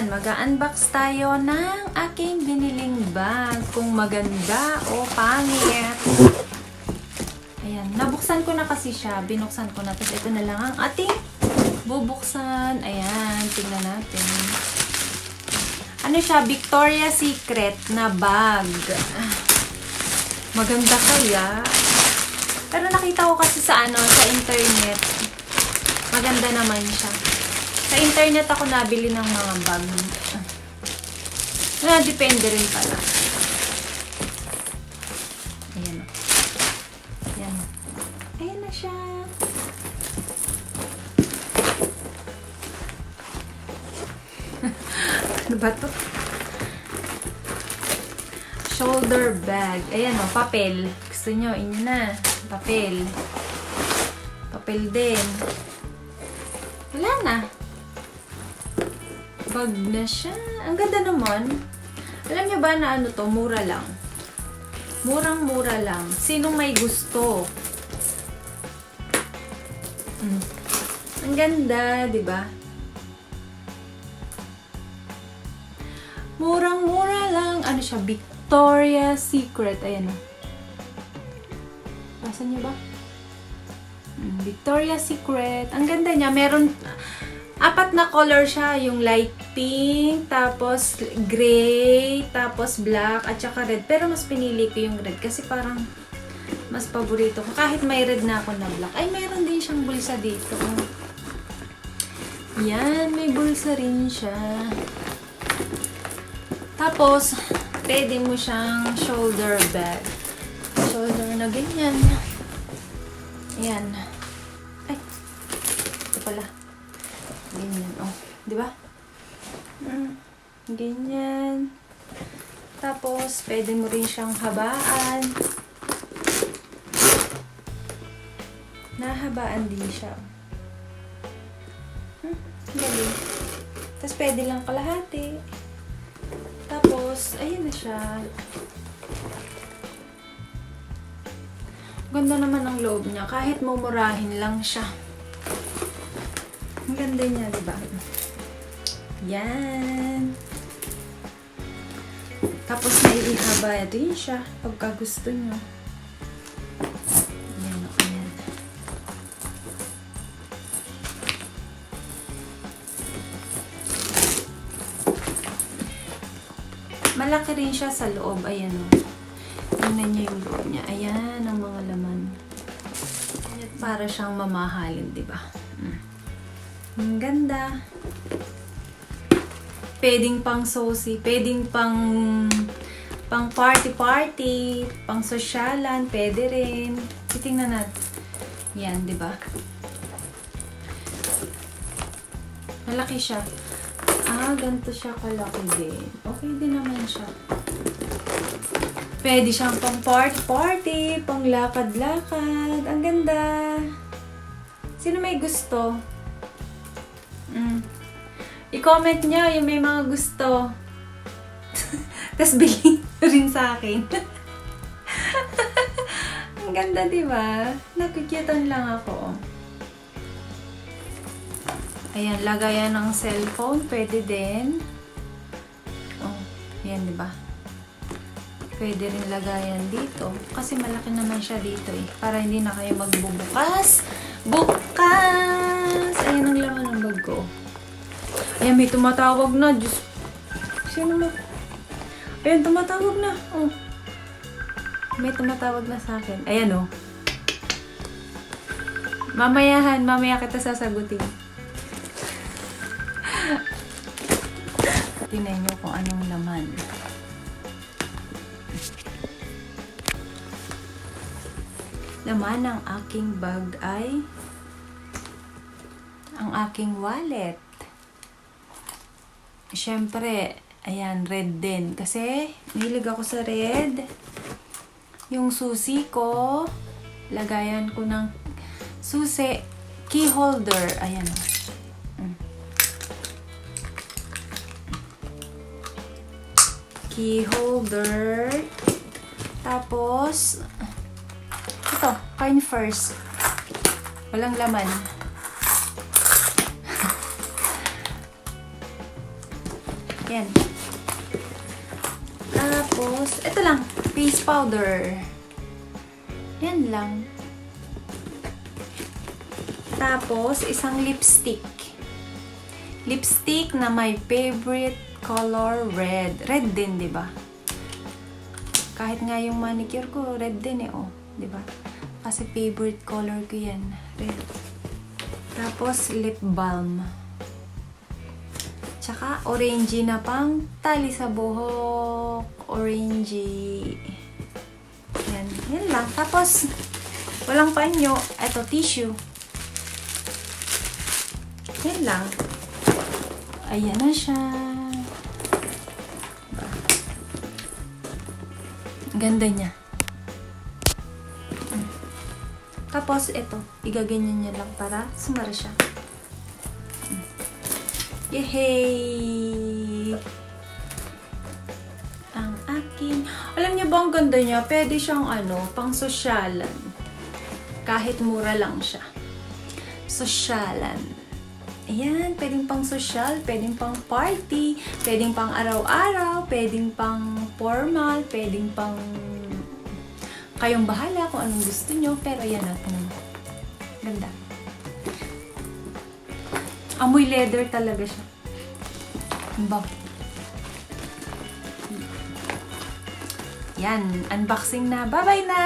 Ayan, mag-unbox tayo ng aking biniling bag. Kung maganda o pangit. Ayan, nabuksan ko na kasi siya. Binuksan ko na. Tapos ito na lang ang ating bubuksan. Ayan, tingnan natin. Ano siya? Victoria's Secret na bag. Maganda kaya. Pero nakita ko kasi sa internet. Maganda naman siya. Sa internet ako nabili ng mga bag. Depende rin pala. Ayan o. Ayan. Ayan na siya. Ano ba to? Shoulder bag. Ayan o, papel. Gusto nyo, inyo na. Papel. Papel din. Wala na. Bag na siya. Ang ganda naman. Alam nyo ba na ano to? Mura lang. Murang-mura lang. Sinong may gusto? Ang ganda, di ba? Murang-mura lang. Ano siya? Victoria's Secret. Ayan o. Nasa nyo ba? Victoria's Secret. Ang ganda niya. Meron 4 na color siya. Yung light pink, tapos gray, tapos black, at saka red. Pero mas pinili ko yung red kasi parang mas paborito ko. Kahit may red na ako na black. Ay, mayroon din siyang bulsa dito. Yan, may bulsa rin siya. Tapos, pwede mo siyang shoulder bag. Shoulder na ganyan. Ayan. Ay, ito pala. Ganyan, oh. Diba? Ganyan. Tapos, pwede mo rin siyang habaan. Nahabaan din siya. Galing. Tapos, pwede lang kalahati. Tapos, ayan na siya. Ganda naman ang loob niya. Kahit mumurahin lang siya. Ang ganda niya, diba? Yan. Tapos may ihaba din siya pagka gusto nyo. Yan, ayan. Malaki rin siya sa loob. Ayan o. Tingnan niyo yung loob niya. Ayan ang mga laman. Para siyang mamahalin, diba? Ang ganda. Pwedeng pang sosi, pwedeng pang party-party, pang sosyalan, pwede rin. Titingnan natin. Yan, di ba? Malaki siya. Ganito siya kalaki din. Okay din naman siya. Pwede siyang pang party-party, pang lakad-lakad. Ang ganda. Sino may gusto? I-comment nyo yung may mga gusto. Tapos bilhin rin sa akin. Ang ganda, diba? Nakukyutan lang ako. Ayan, lagayan ng cellphone. Pwede din. Oh, yan, diba? Pwede rin lagayan dito. Kasi malaki naman siya dito eh. Para hindi na kayo magbubukas. Bukas! Ayan ang laman ng bag ko. Ayan, may tumatawag na. Diyos. Sino mo? Ayan, tumatawag na. Oh. May tumatawag na sa akin. Ayan, oh. Mamaya kita sasagutin. Tingnan nyo kung anong laman. Laman ng aking bag ay ang aking wallet. Siyempre, ayan, red din. Kasi, nilig ako sa red. Yung susi ko, lagayan ko ng susi, key holder. Ayan. Key holder. Tapos, ito, coin first. Walang laman. Ayan. Tapos, ito lang. Face powder. Yan lang. Tapos, isang lipstick. Lipstick na my favorite color, red. Red din, di ba? Kahit nga yung manicure ko, red din eh, oh. Di ba? Kasi favorite color ko yan. Red. Tapos, lip balm. Tsaka, orangey na pang tali sa buhok. Orangey. Yan. Yan lang. Tapos, walang panyo. Eto, tissue. Yan lang. Ayan na siya. Ganda niya. Tapos, ito. Igaganyan niya lang para sumara siya. Yehey! Ang akin. Alam niyo ba ang ganda niya? Pwede siyang pang sosyalan. Kahit mura lang siya. Sosyalan. Ayan, pwedeng pang social, pwedeng pang party, pwedeng pang araw-araw, pwedeng pang formal, pwedeng pang kayong bahala kung anong gusto nyo, pero yan natin. Ganda. Amoy leather talaga siya. Ang bango. Yan, unboxing na. Bye-bye na!